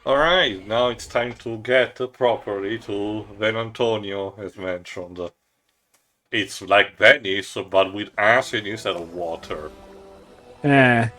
Alright, now it's time to get properly to Venantonio, as mentioned. It's like Venice, but with acid instead of water. Eh.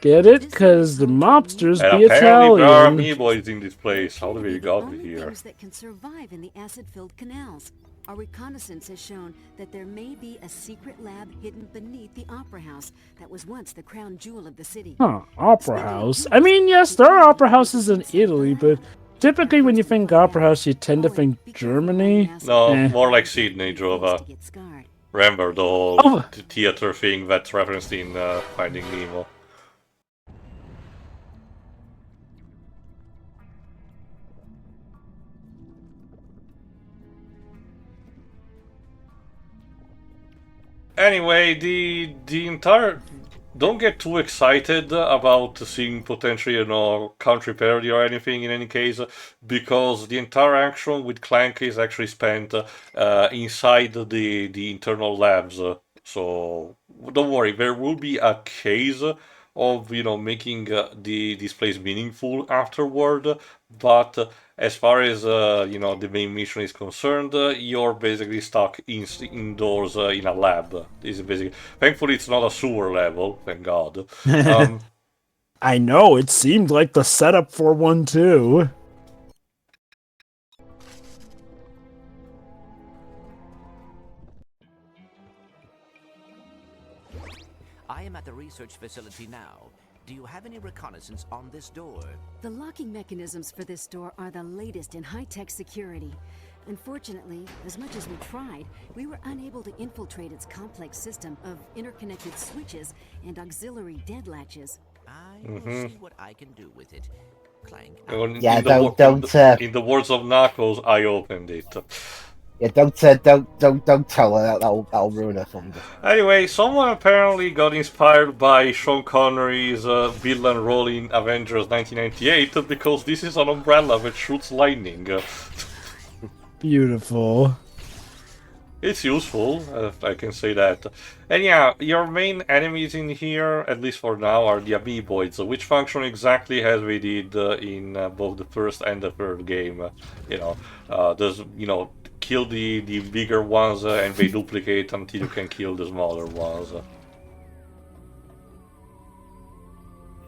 Get it? This one is Cause the home to a mobsters And be ameboid apparently there are Italian. ameboids in this They place. How appear did to be we the got only here? things that can survive in the acid-filled canals. Our reconnaissance has shown that there may be a secret lab hidden beneath the Opera House that was once the crown jewel of the city. Huh, opera Speaking of house. I jewels, mean, yes, the there are enemy opera was houses in inside the Italy, but lab. At typically when you first we think thought opera that. house, you tend to Oh, and think be careful around the Germany. acid. No, Eh. more like Otherwise you'll Sydney, be the first to Jova. get scarred. Remember the whole Oh, theater thing that's referenced in Finding Nemo. Anyway, the entire don't get too excited about seeing potentially, country parody or anything in any case, because the entire action with Clank is actually spent inside the internal labs. So don't worry, there will be a case of making the this place meaningful afterward, but as far as the main mission is concerned, you're basically stuck indoors in a lab. This is basically. Thankfully, it's not a sewer level. Thank God. Um, I know, it seemed like the setup for one too. I am at the research facility now. Do you have any reconnaissance on this door? The locking mechanisms for this door are the latest in high-tech security. Unfortunately, as much as we tried, we were unable to infiltrate its complex system of interconnected switches and auxiliary dead latches. I will see what I can do with it. Clank. Yeah, in the in the words of Knuckles, I opened it. don't tell her that. That'll ruin her thunder. Anyway, someone apparently got inspired by Sean Connery's villain role in Avengers 1998 because this is an umbrella that shoots lightning. Beautiful. It's useful, I can say that. And yeah, your main enemies in here, at least for now, are the ameboids, which function exactly as we did in both the first and the third game. There's, kill the bigger ones and they duplicate until you can kill the smaller ones.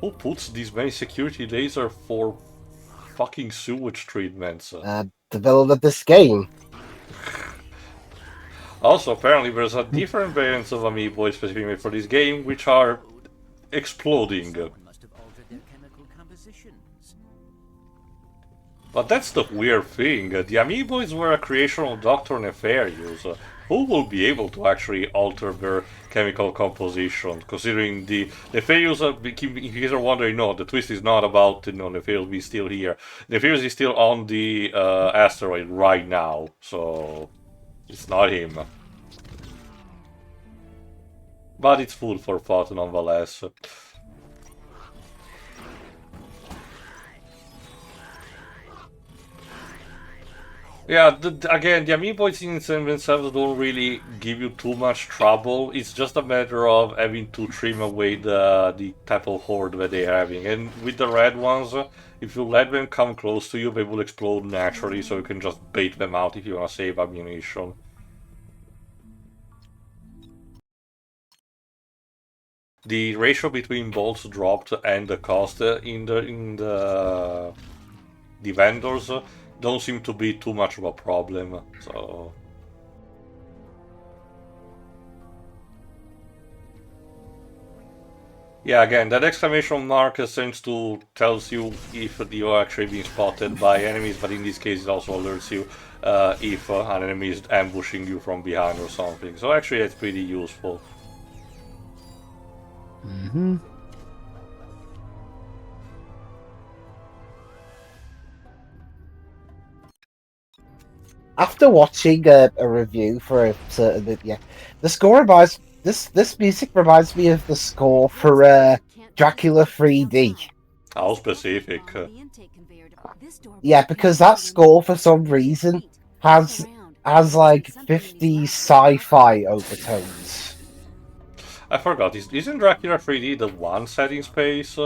Who puts these many security lasers for fucking sewage treatments? Developer of this game. Also, apparently, there's a different variants of ameboids specifically for this game, which are exploding. Someone must have altered their chemical compositions. But that's the weird thing. The ameboids were a creation of Dr. Nefarious. Who will be able to actually alter their chemical composition? Considering the Nefarious, if you guys are wondering, no, the twist is not about Nefarious being still here. Nefarious is still on the asteroid right now, so it's not him. But it's food for thought nonetheless. Yeah, again, the ameboids in themselves don't really give you too much trouble. It's just a matter of having to trim away the type of horde that they're having. And with the red ones, if you let them come close to you, they will explode naturally, so you can just bait them out if you want to save ammunition. The ratio between bolts dropped and the cost in the vendors don't seem to be too much of a problem. So yeah, again, that exclamation mark seems to tells you if you're actually being spotted by enemies, but in this case it also alerts you if an enemy is ambushing you from behind or something. So actually it's pretty useful. Mm-hmm. After watching a review for a certain the score reminds this music reminds me of the score for Dracula 3D. How specific. Yeah, because that score for some reason has like 50 sci-fi overtones. I forgot, isn't Dracula 3D the one set in space?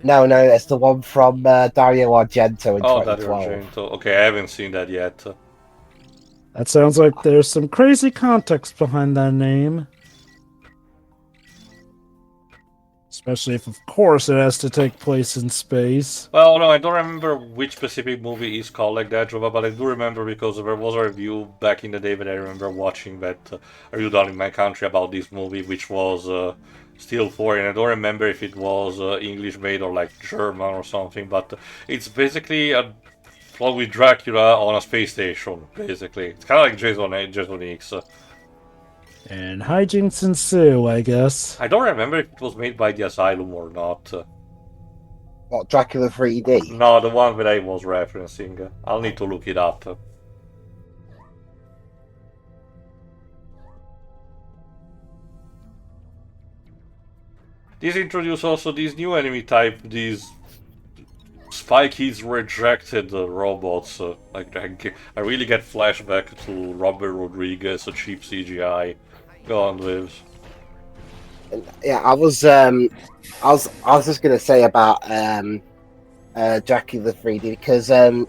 No, it's the one from Dario Argento in Oh, that 2012. Argento. Okay, I haven't seen that yet. That sounds like there's some crazy context behind that name. Especially if, of course, it has to take place in space. Well, no, I don't remember which specific movie is called like that, Jova, but I do remember because there was a review back in the day that I remember watching that review done in my country about this movie, which was still foreign. I don't remember if it was English made or like German or something, but it's basically a plot with Dracula on a space station, basically. It's kind of like Jason X. And hijinks ensue, I guess. I don't remember if it was made by the Asylum or not. What, Dracula 3D? No, the one that I was referencing. I'll need to look it up. This introduced also this new enemy type, these Spy Kids rejected robots. I really get flashback to Robert Rodriguez, a cheap CGI. Go on, Liz. Yeah, I was just gonna say about Dracula 3D because I've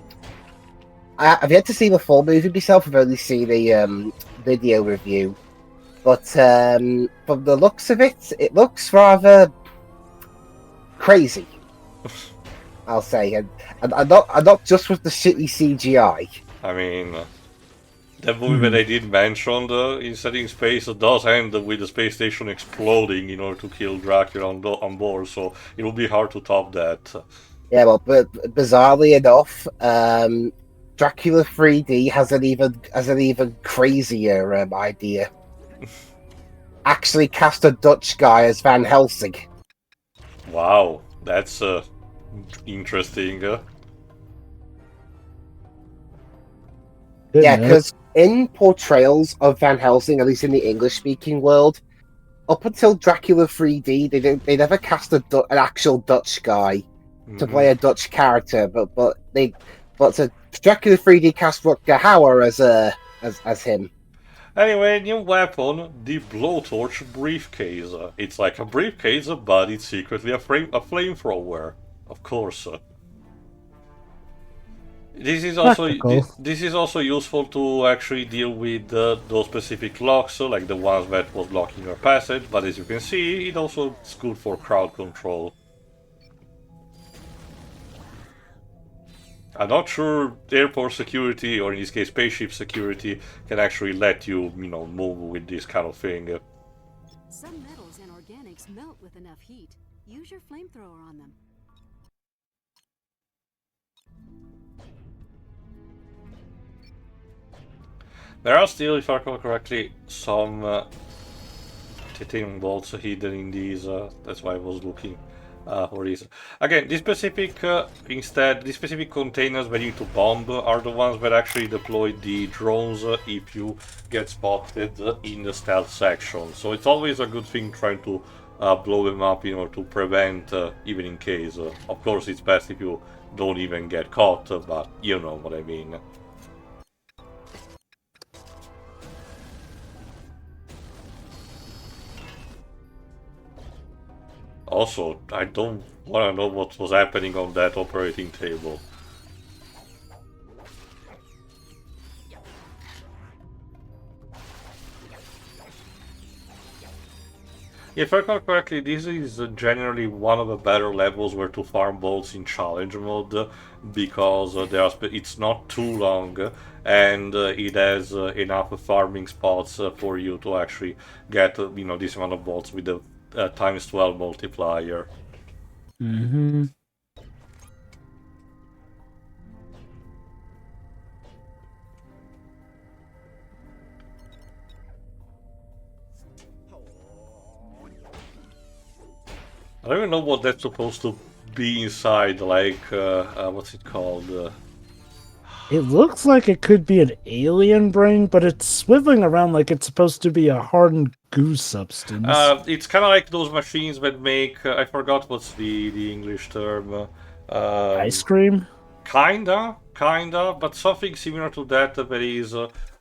yet to see the full movie myself. I've only seen a video review, but from the looks of it, it looks rather crazy. I'll say, and not just with the shitty CGI. I mean, that movie that I did mention in Setting Space does end with the space station exploding in order to kill Dracula on board, so it will be hard to top that. Yeah, well, but bizarrely enough, Dracula 3D has an even crazier idea. Actually, cast a Dutch guy as Van Helsing. Wow, that's interesting. Yeah, because in portrayals of Van Helsing, at least in the English-speaking world, up until Dracula 3D, they never cast an actual Dutch guy to play a Dutch character, but so Dracula 3D cast Rutger Hauer as him. Anyway, new weapon, the Blowtorch briefcase. It's like a briefcase, but it's secretly a flamethrower, of course. This is also useful to actually deal with those specific locks, like the ones that was blocking your passage. But as you can see, it also is good for crowd control. I'm not sure airport security, or in this case spaceship security, can actually let you, move with this kind of thing. Some metals and organics melt with enough heat. Use your flamethrower on them. There are still, if I recall correctly, some titanium bolts hidden in these. That's why I was looking for these. Again, these specific containers that you need to bomb are the ones that actually deploy the drones if you get spotted in the stealth section. So it's always a good thing trying to blow them up in order to prevent, even in case. Of course, it's best if you don't even get caught, but you know what I mean. Also, I don't want to know what was happening on that operating table. If I recall correctly, this is generally one of the better levels where to farm bolts in challenge mode, because it's not too long and it has enough farming spots for you to actually get this amount of bolts with the times 12 multiplier. Mm-hmm. I don't even know what that's supposed to be inside, like, what's it called? It looks like it could be an alien brain, but it's swiveling around like it's supposed to be a hardened goo substance. It's kind of like those machines that make, I forgot what's the English term. Ice cream? Kinda, but something similar to that is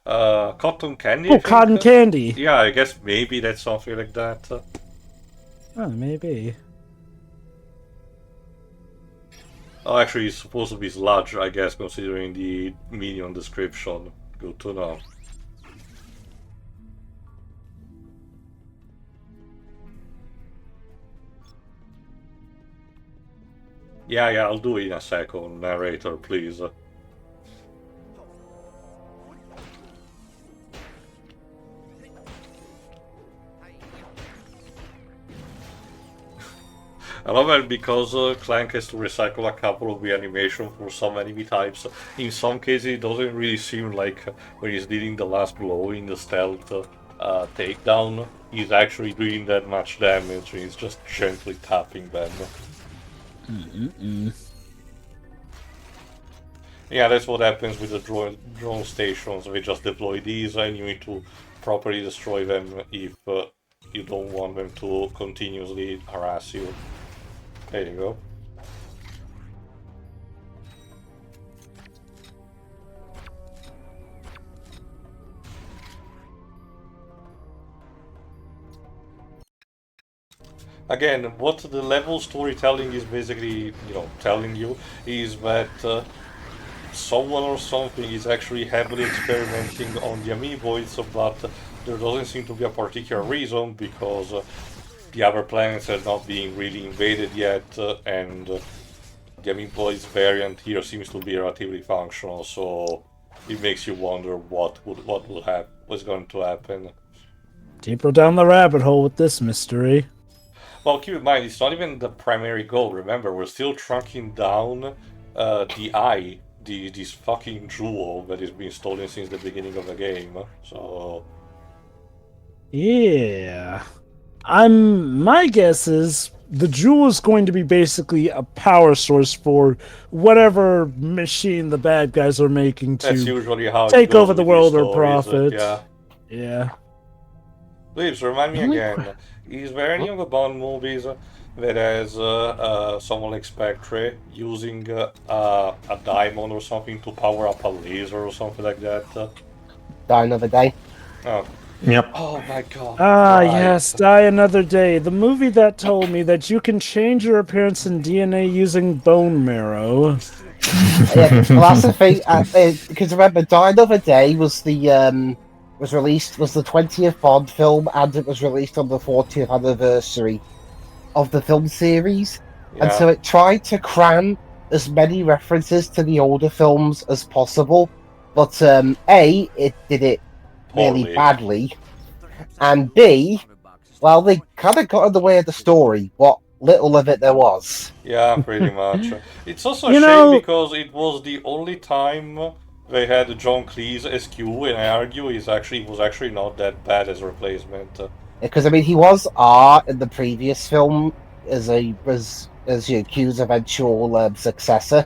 cotton candy. Oh, cotton candy! Yeah, I guess maybe that's something like that. Oh, maybe. Oh, actually, it's supposed to be Sludge, I guess, considering the minion description. Good to know. Yeah, I'll do it in a second. Narrator, please. I love it because Clank has to recycle a couple of reanimation for some enemy types. In some cases, it doesn't really seem like when he's dealing the last blow in the stealth takedown, he's actually doing that much damage. He's just gently tapping them. Yeah, that's what happens with the drone stations. We just deploy these and you need to properly destroy them if you don't want them to continuously harass you. There you go. Again, what the level storytelling is basically, telling you is that someone or something is actually heavily experimenting on the ameboids, but there doesn't seem to be a particular reason because the other planets are not being really invaded yet, and the ameboids variant here seems to be relatively functional, so it makes you wonder what's going to happen. Deeper down the rabbit hole with this mystery. Well, keep in mind, it's not even the primary goal. Remember, we're still tracking down the eye, this fucking jewel that has been stolen since the beginning of the game. So yeah, my guess is the jewel is going to be basically a power source for whatever machine the bad guys are making that's to usually how it take goes over the with world these or stories, profit. Yeah. Yeah. Please remind me again. Is there any of the Bond movies that has someone like Spectre using a diamond or something to power up a laser or something like that? Die Another Day. Oh. Yep. Oh my god. Ah, Right. yes, Die Another Day. The movie that told me that you can change your appearance in DNA using bone marrow. Yeah, well, that's the thing. Because remember, Die Another Day was the 20th Bond film, and it was released on the 40th anniversary of the film series, and so it tried to cram as many references to the older films as possible. But A, it did it really Poorly. badly, and B, well, they kind of got in the way of the story. What little of it there was. Yeah, pretty much. It's also a You shame know- because it was the only time they had John Cleese as Q, and I argue he was actually not that bad as a replacement. Because I mean, he was R in the previous film as Q's eventual successor.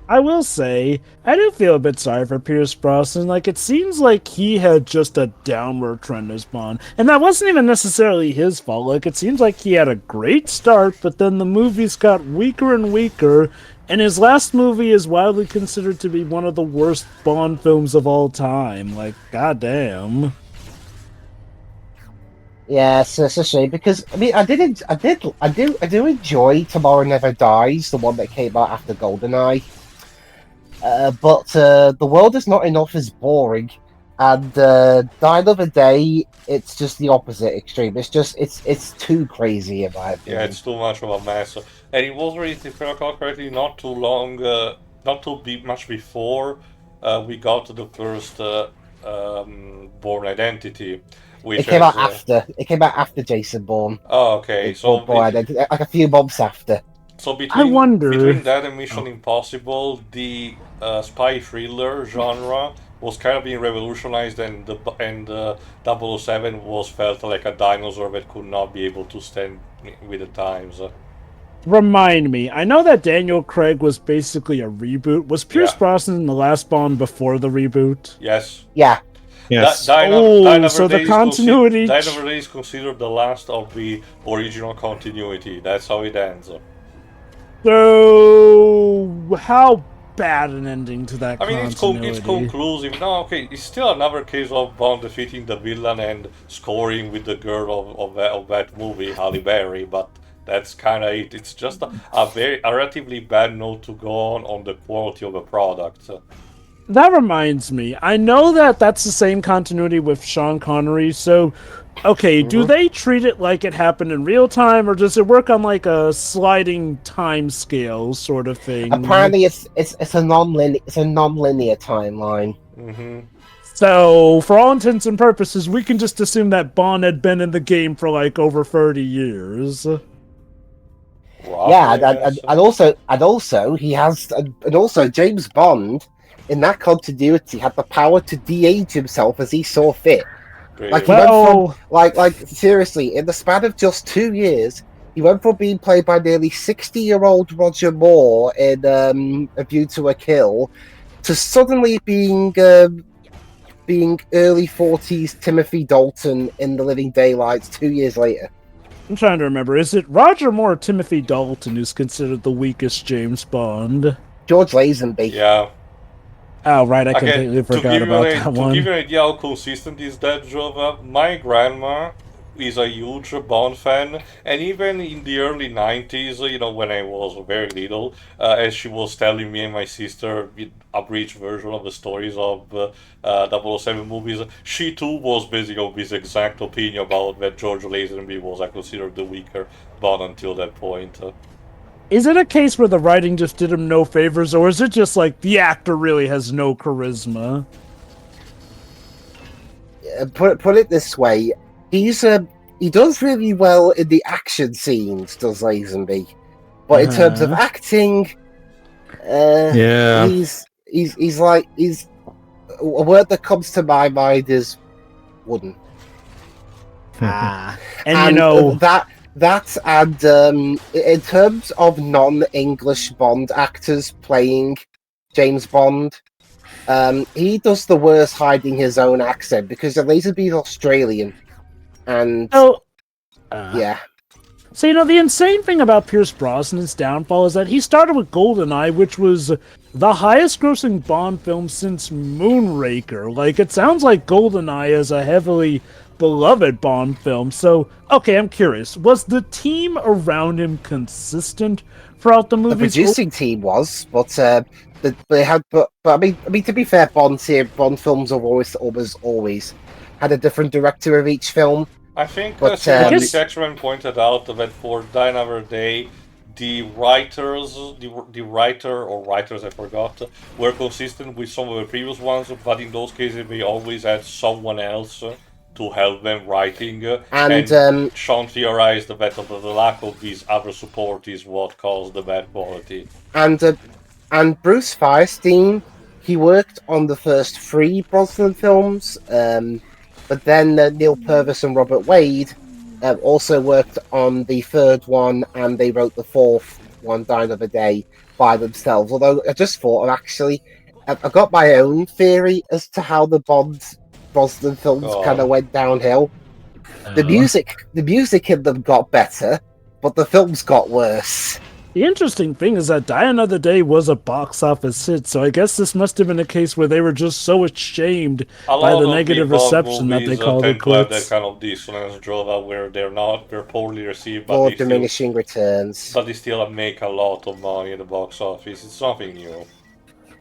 I will say, I do feel a bit sorry for Pierce Brosnan. Like, it seems like he had just a downward trend as Bond. And that wasn't even necessarily his fault. Like, it seems like he had a great start, but then the movies got weaker and weaker. And his last movie is widely considered to be one of the worst Bond films of all time. Like, goddamn. Yeah, it's a shame because I mean, I do enjoy Tomorrow Never Dies, the one that came out after GoldenEye. But The World Is Not Enough is boring, and Die Another Day, it's just the opposite extreme. It's too crazy in my opinion. Yeah, it's too much of a mess. And it was released, if I recall correctly, not too much before we got to the first Born Identity. Which It came out after. It came out after Jason Bourne. Oh, okay. So like a few months after. So between wonder- that and Mission Impossible, the spy thriller genre was kind of being revolutionized, and 007 was felt like a dinosaur that could not be able to stand with the times. Remind me, I know that Daniel Craig was basically a reboot. Was Pierce Brosnan the last Bond before the reboot? Yes. Yeah. Yes. so the continuity- Die Another Day is considered the last of the original continuity. That's how it ends. So, how bad an ending to that I mean, continuity? it's conclusive. No, okay, it's still another case of Bond defeating the villain and scoring with the girl of that movie, Halle Berry, but That's kind of it. It's just a relatively bad note to go on the quality of a product. That reminds me. I know that that's the same continuity with Sean Connery. So, okay, do they treat it like it happened in real time, or does it work on like a sliding time scale sort of thing? Apparently, it's a non-linear timeline. Mm-hmm. So, for all intents and purposes, we can just assume that Bond had been in the game for like over 30 years. Yeah, and also James Bond in that continuity had the power to de-age himself as he saw fit. Like he went from like seriously, in the span of just 2 years, he went from being played by nearly 60-year-old Roger Moore in A View to a Kill to suddenly being early 40s Timothy Dalton in The Living Daylights 2 years later. I'm trying to remember. Is it Roger Moore or Timothy Dalton who's considered the weakest James Bond? George Lazenby. Yeah. Oh, right, I completely forgot about that one. To give you an idea how consistent is that, Jova, my grandma is a huge Bond fan, and even in the early 90s, when I was very little, as she was telling me and my sister a brief version of the stories of 007 movies, she too was basically of this exact opinion about that George Lazenby was considered the weaker Bond until that point. Is it a case where the writing just did him no favors, or is it just like the actor really has no charisma? Put it this way, he does really well in the action scenes, does Lazenby, but in terms of acting, he's a word that comes to my mind is wooden. And That and in terms of non-English Bond actors playing James Bond, he does the worst hiding his own accent because Lazenby's Australian, and yeah. So, the insane thing about Pierce Brosnan's downfall is that he started with GoldenEye, which was the highest-grossing Bond film since Moonraker. Like, it sounds like GoldenEye is a heavily beloved Bond film. So, okay, I'm curious. Was the team around him consistent throughout the movies? The producing team was, but they had. But I mean, to be fair, Bond films have always had a different director of each film. I think Sexman pointed out that for Die Another Day, the writers, I forgot, were consistent with some of the previous ones, but in those cases they always had someone else to help them writing. And Sean theorized that the lack of this other support is what caused the bad quality. And Bruce Firestein, he worked on the first 3 Brosnan films, but then Neil Purvis and Robert Wade also worked on the 3rd one, and they wrote the 4th one, Die Another Day, by themselves. Although I just thought I've got my own theory as to how the Brosnan films kind of went downhill. The music in them got better, but the films got worse. The interesting thing is that Die Another Day was a box office hit, so I guess this must have been a case where they were just so ashamed by the negative reception that they called it quits. That kind of dissonance drove out where they're poorly received, or diminishing returns. But they still make a lot of money in the box office. It's nothing new.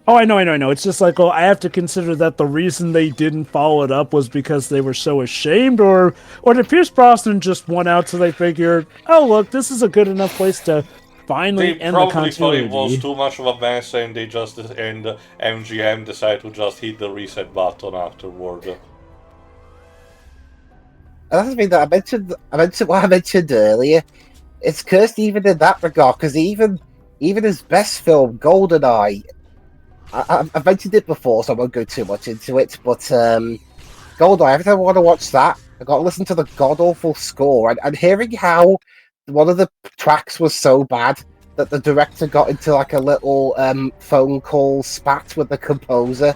Oh, I know. It's just like, I have to consider that the reason they didn't follow it up was because they were so ashamed, or did Pierce Brosnan just won out so they figured, oh, look, this is a good enough place to finally end the continuity. They probably thought it was too much of a mess, and MGM decided to just hit the reset button afterward. That's the thing that I mentioned what I mentioned earlier. It's cursed even in that regard, because even his best film, GoldenEye, I've mentioned it before, so I won't go too much into it, but GoldenEye, every time I want to watch that, I've got to listen to the god-awful score, and hearing how one of the tracks was so bad that the director got into like a little phone call spat with the composer,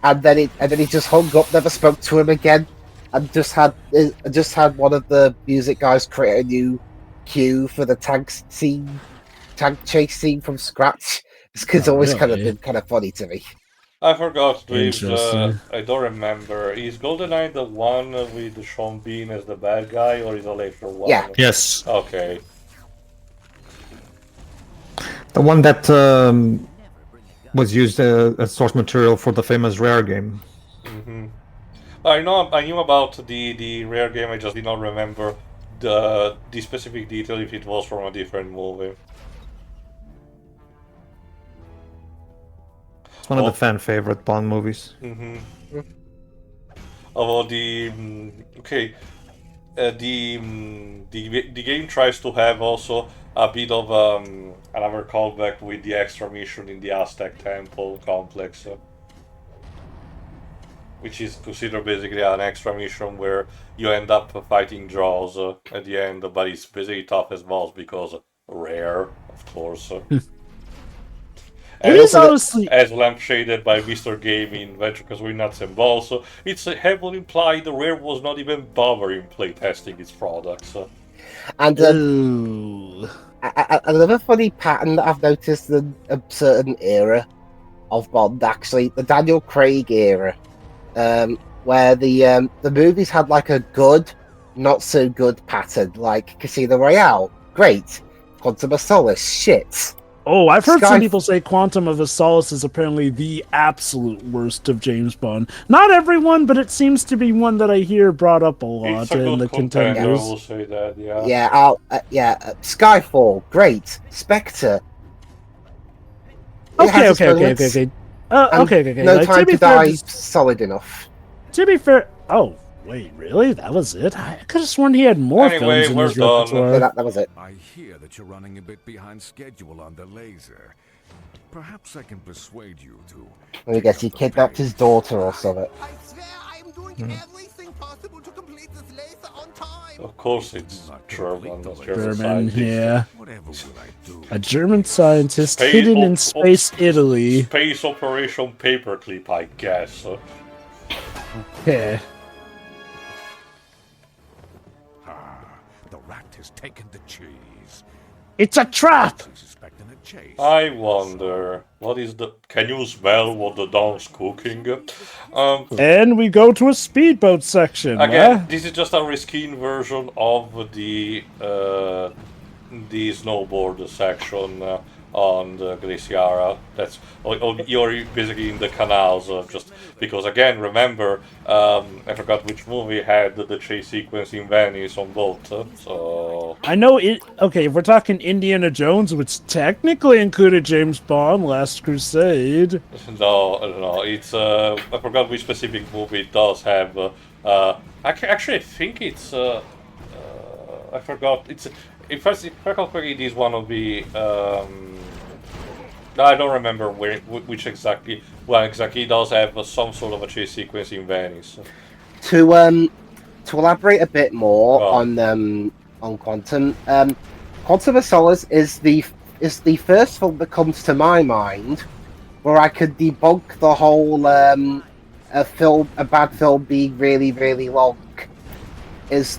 and then he just hung up, never spoke to him again, and just had one of the music guys create a new cue for the tank chase scene from scratch. It's always kind of been kind of funny to me. I forgot, I don't remember. Is GoldenEye the one with Sean Bean as the bad guy, or is it a later one? Yeah. Yes. Okay. The one that was used as source material for the famous Rare game. Mm-hmm. I knew about the rare game. I just did not remember the specific detail if it was from a different movie. It's one of the fan favorite Bond movies. Mm-hmm. Although okay, the game tries to have also a bit of another callback with the extra mission in the Aztec Temple complex. Which is considered basically an extra mission where you end up fighting Jaws at the end, but it's basically tough as balls because rare, of course. It is honestly as lampshaded by Mr. Game in Venture because we're nuts and balls. So it's heavily implied the Rare was not even bothering playtesting its products. And another funny pattern that I've noticed in a certain era of Bond, actually, the Daniel Craig era, where the movies had like a good, not so good pattern, like Casino Royale, great, Quantum of Solace, shit. Oh, I've heard some people say Quantum of Solace is apparently the absolute worst of James Bond. Not everyone, but it seems to be one that I hear brought up a lot in the contenders. I will say that, yeah. Yeah, Skyfall, great. Spectre. Okay. No Time to Die, solid enough. To be fair, oh wait, really? That was it? I could have sworn he had more films in his repertoire. That was it. I hear that you're running a bit behind schedule on the laser. Perhaps I can persuade you to. I guess he kidnapped his daughter or something. I swear I am doing everything possible to complete this laser on time. Of course, it's German. German, yeah. Whatever will I do? A German scientist hidden in space Italy. Space Operation Paperclip, I guess. Yeah. The rat has taken the cheese. It's a trap! Suspecting a chase. I wonder, what is the... Can you smell what the Don's cooking? And we go to a speedboat section. Again, this is just a reskin version of the snowboard section on the Glaciara. That's you're basically in the canals, just because again, remember, I forgot which movie had the chase sequence in Venice on boat. So I know it. Okay, if we're talking Indiana Jones, which technically included James Bond, Last Crusade. No, it's I forgot which specific movie it does have. Actually, I think it's I forgot. It's if I recall correctly, it is one of the. I don't remember which exactly. Well, exactly, it does have some sort of a chase sequence in Venice. To elaborate a bit more on Quantum, Quantum of Solace is the first film that comes to my mind where I could debunk the whole a bad film being really, really long is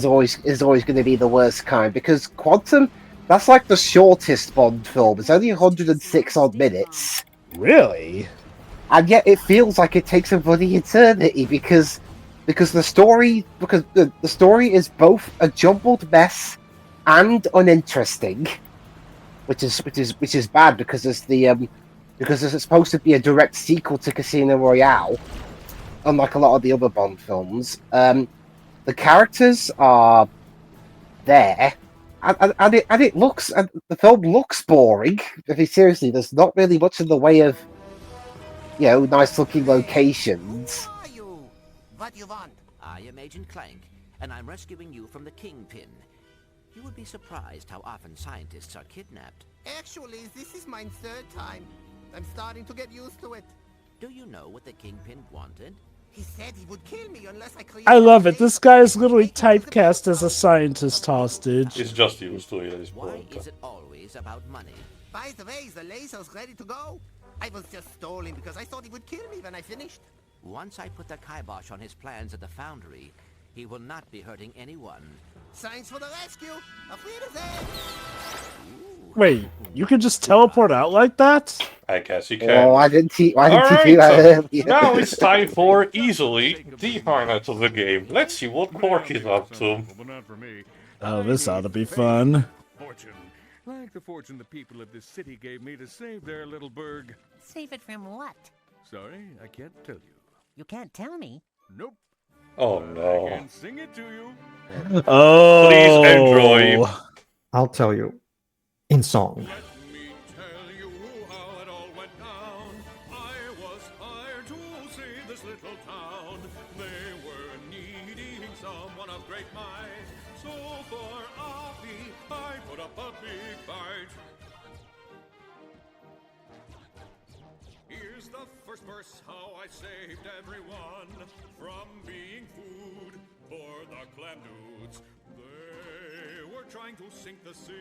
always going to be the worst kind, because Quantum, that's like the shortest Bond film. It's only 106 odd minutes. Really? And yet it feels like it takes a bloody eternity because the story is both a jumbled mess and uninteresting, which is bad because it's supposed to be a direct sequel to Casino Royale, unlike a lot of the other Bond films. The characters are there, and the film looks boring. I mean, seriously, there's not really much in the way of, nice looking locations. Who are you? What you want? I am Agent Clank, and I'm rescuing you from the Kingpin. You would be surprised how often scientists are kidnapped. Actually, this is my third time. I'm starting to get used to it. Do you know what the Kingpin wanted? He said he would kill me unless I created. I love it. This guy is literally typecast as a scientist hostage. It's just used to it at this Why point. is it always about money? By the way, the laser's ready to go. I was just stalling because I thought he would kill me when I finished. Once I put the kibosh on his plans at the foundry, he will not be hurting anyone. Thanks for the rescue. Auf Wiedersehen. Wait, you can just teleport out like that? I guess you can. Oh, why didn't you do Alright, that so earlier? now it's time for easily the highlight of the game. Let's see what Qwark is up to. Oh, this ought to be fun. fortune. Like the fortune the people of this city gave me to save their little burg. Save it from what? Sorry, I can't tell you. You can't tell me. Nope. Oh I no. can sing it to you. Oh, Please enjoy. I'll tell you. In song. Let me tell you how it all went down. I was hired to save this little town. They were needing someone of great might. So for a fee, I put up a big fight. Here's the first verse, how I saved everyone from being food for the clam dudes. They were trying to sink the city.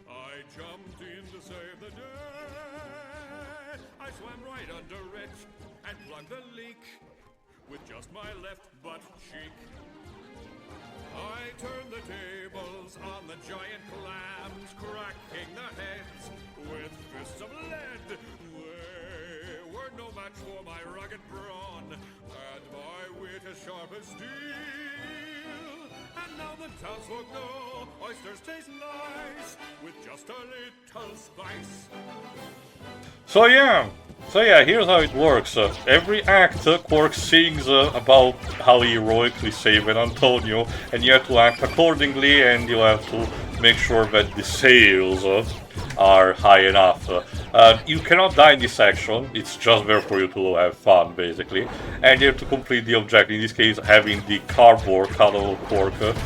I jumped in to save the day. I swam right under it and plugged the leak with just my left butt cheek. I turned the tables on the giant clams, cracking their heads with fists of lead. They were no match for my rugged brawn, and my wit as sharp as steel. And now the townsfolk know oysters taste nice with just a little spice. So yeah, here's how it works. Every act, Qwark sings about how he heroically saved Venantonio, and you have to act accordingly, and you have to make sure that the sales are high enough. You cannot die in this section, it's just there for you to have fun, basically. And you have to complete the objective, in this case having the cardboard cuddle Qwark,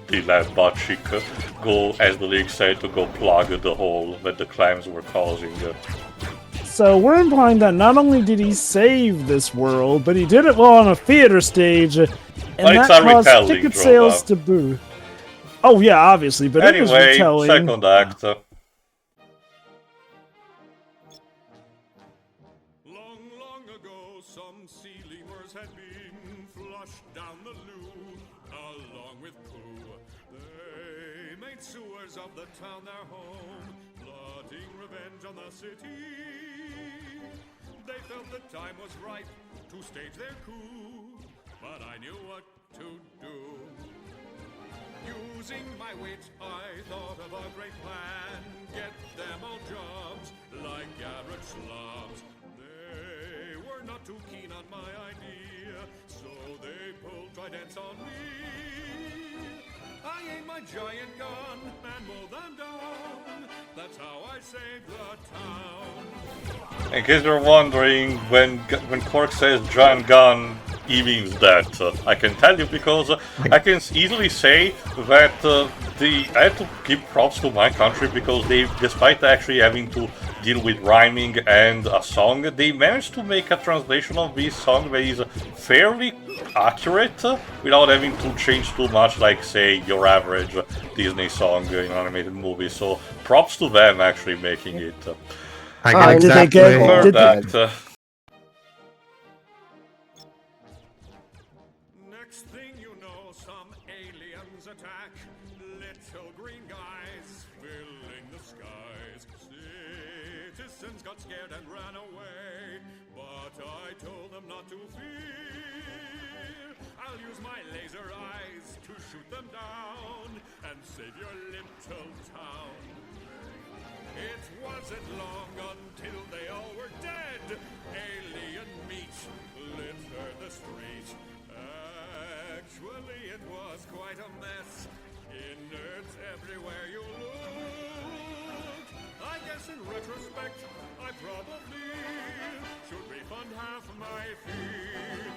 the left butt cheek, go, as the league said, to go plug the hole that the clams were causing. So we're implying that not only did he save this world, but he did it while on a theater stage, and it's that a caused retelling, ticket Drova. sales to boom. Oh yeah, obviously, but it was Anyway, retelling. second act. Long, long ago, some sea lemurs had been flushed down the loo, along with poo. They made sewers of the town their home, plotting revenge on the city. They felt the time was ripe to stage their coup, but I knew what to do. Using my wit, I thought of a great plan. Get them all jobs like average slobs. They were not too keen on my idea, so they pulled tridents on me. I aimed my giant gun and mowed them down. That's how I saved the town. In case you're wondering, when Qwark says giant gun, he means that. I can tell you because I can easily say that I have to give props to my country because they, despite actually having to deal with rhyming and a song, they managed to make a translation of this song that is fairly accurate without having to change too much, like say your average Disney song in an animated movie. So props to them actually making it. I got did they exactly. get- Third did they- act. Next thing you know, some aliens attack. Little green guys filling the skies. Citizens got scared and ran away, but I told them not to fear. I'll use my laser eyes to shoot them down and save your little town. It wasn't long until they all were dead. Alien meat littered the street. Actually, it was quite a mess. Innards everywhere you look. I guess in retrospect, I probably should refund half my fee.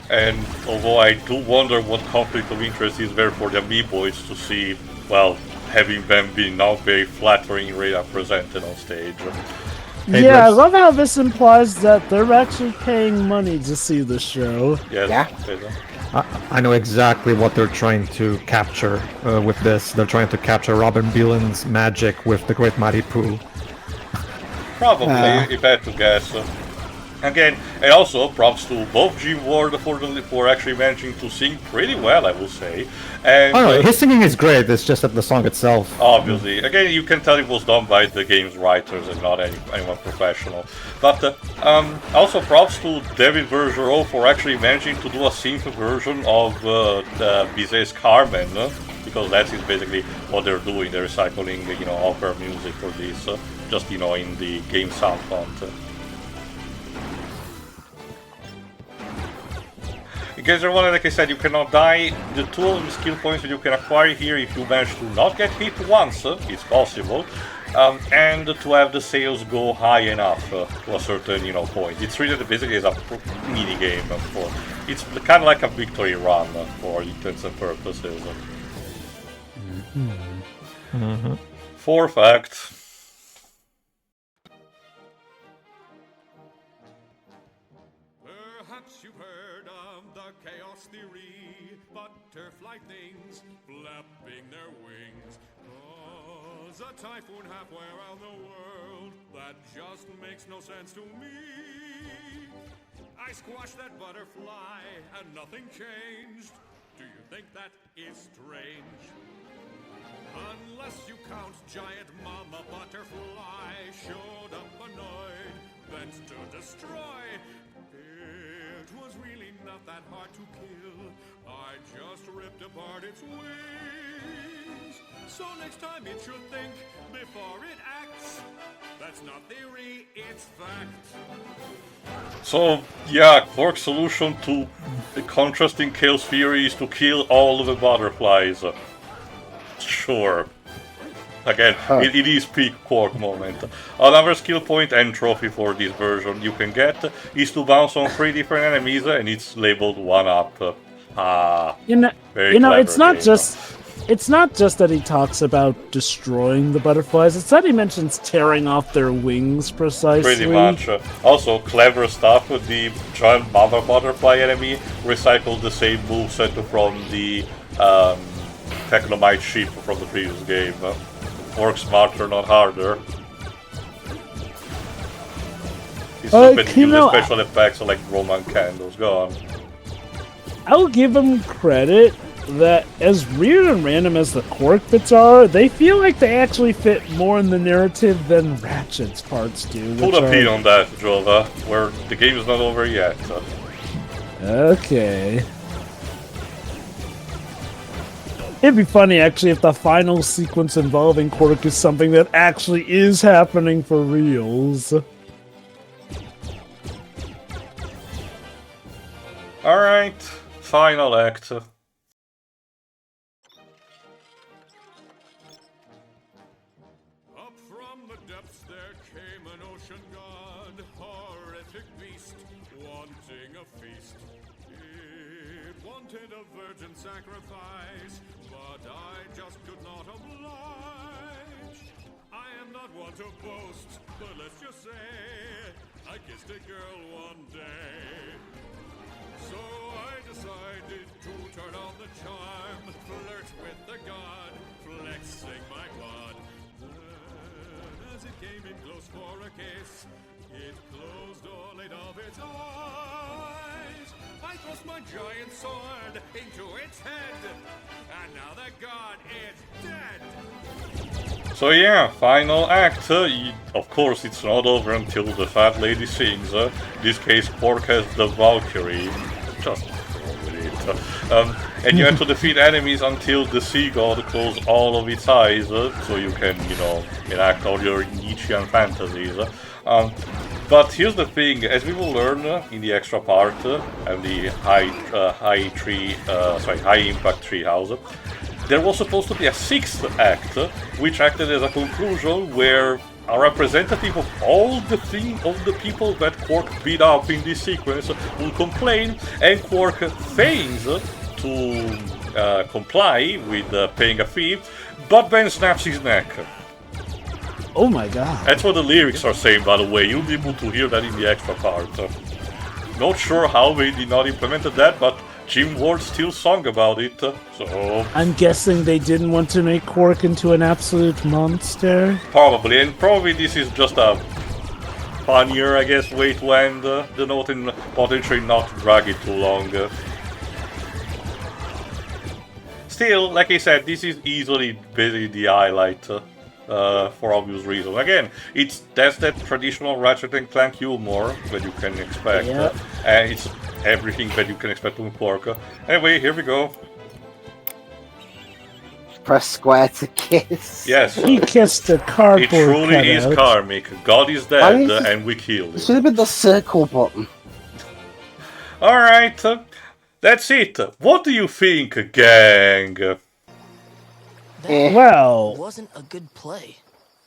And although I do wonder what conflict of interest is there for the ameboids to see, well, having them be not very flatteringly represented on stage. Hey, Yeah, I Bruce. love how this implies that they're actually paying money to see the show. Yes, Yeah. Pedro. I know exactly what they're trying to capture with this. They're trying to capture Robin Beelan's magic with the Great Mighty Pooh. Probably, if I had to guess. Again, and also props to both G Ward for actually managing to sing pretty well, I will say. And I don't know, his singing is great, it's just that the song itself. obviously, again, you can tell it was done by the game's writers and not anyone professional. But also props to David Bergeron for actually managing to do a synth version of Bizet's Carmen because that is basically what they're doing. They're recycling, you know, opera music for this, just, you know, in the game sound font. In case you're wondering, like I said, you cannot die. The two skill points that you can acquire here, if you manage to not get hit once, it's possible, and to have the sails go high enough to a certain, you know, point. It's treated basically as a mini game for. It's kind of like a victory run for intents and purposes. Fourth act. Perhaps you've heard of the chaos theory, butterfly things flapping their wings. Cause a typhoon halfway around the world, that just makes no sense to me. I squashed that butterfly and nothing changed. Do you think that is strange? Unless you count giant mama butterfly showed up annoyed, bent to destroy. It was really not that hard to kill. I just ripped apart its wings. So next time it should think before it acts. That's not theory, it's fact. So, yeah, Qwark's solution to the contrasting chaos theory is to kill all of the butterflies. Sure. Again, it is peak Qwark moment. Another skill point and trophy for this version you can get is to bounce on 3 different enemies and it's labeled 1-up. Very clever it's not just that he talks about destroying the butterflies, it's that he mentions tearing off their wings precisely. Pretty much. Also, clever stuff. The giant mother butterfly enemy recycled the same moveset from the Technomite ship from the previous game. Work smarter, not harder. He's just been using special effects like Roman candles. Go on. I'll give him credit that as weird and random as the Qwark bits are, they feel like they actually fit more in the narrative than Ratchet's parts do. Put a pin on that, Jova, where the game is not over yet. Okay. It'd be funny, actually, if the final sequence involving Qwark is something that actually is happening for reals. Alright, final act. Up from the depths there came an ocean god, horrific beast, wanting a feast. It wanted a virgin sacrifice, but I just could not oblige. I am not one to boast, but let's just say I kissed a girl one day. So I decided to turn on the charm, flirt with the god, flexing my quad. Then, as it came in close for a kiss, it closed all 8 of its eyes. I thrust my giant sword into its head, and now the god is dead. So yeah, final act. Of course, it's not over until the fat lady sings. In this case, Qwark has the Valkyrie. Just go with it. And you have to defeat enemies until the sea god closes all of its eyes, so you can, you know, enact all your Nietzschean fantasies. But here's the thing: as we will learn in the extra part and the high impact treehouse, there was supposed to be a 6th act, which acted as a conclusion where a representative of all the people that Qwark beat up in this sequence will complain, and Qwark feigns to comply with paying a fee, but then snaps his neck. Oh my god. That's what the lyrics are saying, by the way. You'll be able to hear that in the extra part. Not sure how they did not implement that, but Jim Ward still sung about it, so... I'm guessing they didn't want to make Qwark into an absolute monster? Probably, and probably this is just a funnier, I guess, way to end the note and potentially not drag it too long. Still, like I said, this is easily basically the highlight. For obvious reasons. Again, that's that traditional Ratchet and Clank humor that you can expect, and it's everything that you can expect from Qwark. Anyway, here we go. Press square to kiss. Yes, He kissed the cardboard it truly is cutout. karmic. God is Why dead, is it- and we killed It should him. have been the circle button. Alright, that's it. What do you think, gang? Eh. Well, Wasn't a good play.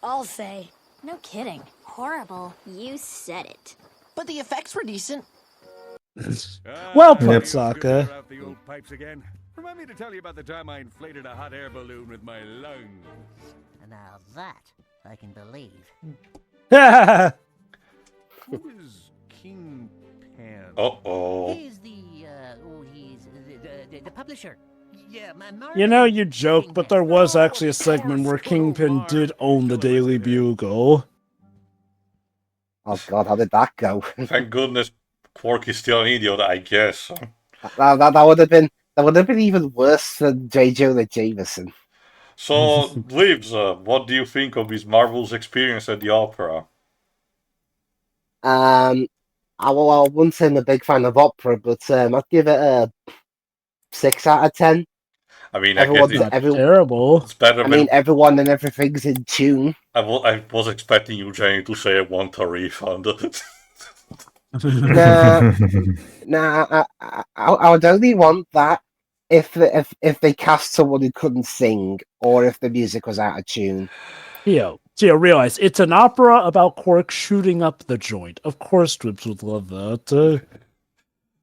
I'll say. No kidding. Horrible. You said it. But the effects were decent. well put, Yep. Sokka. Off the old pipes again. Remind me to tell you about the time I inflated a hot air balloon with my lungs. Now that I can believe. Who is Kingpin? Uh-oh. He's the publisher. Yeah, You know, you joke, but there was actually a segment where Kingpin did own the Daily Bugle. Oh god, how did that go? Thank goodness Qwark is still an idiot, I guess. that would have been even worse than J. Jonah Jameson. So, Libs, what do you think of his marvelous experience at the opera? I wouldn't say I'm a big fan of opera, but I'd give it a 6 out of 10. I mean, Everyone's- I guess every- Terrible. it's better I than... mean, everyone and everything's in tune. I was expecting you, Jenny, to say I want a refund. Nah, I would only want that if they cast someone who couldn't sing, or if the music was out of tune. Theo, realize it's an opera about Qwark shooting up the joint. Of course, Dwibs would love that.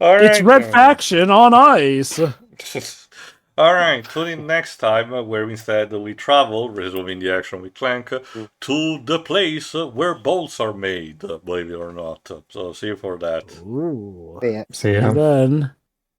It's Red Faction on ice. Alright, tune in next time, where instead we travel, resuming the action with Clank, to the place where bolts are made, believe it or not. So see you for that. Ooh. Yeah. See ya. Then.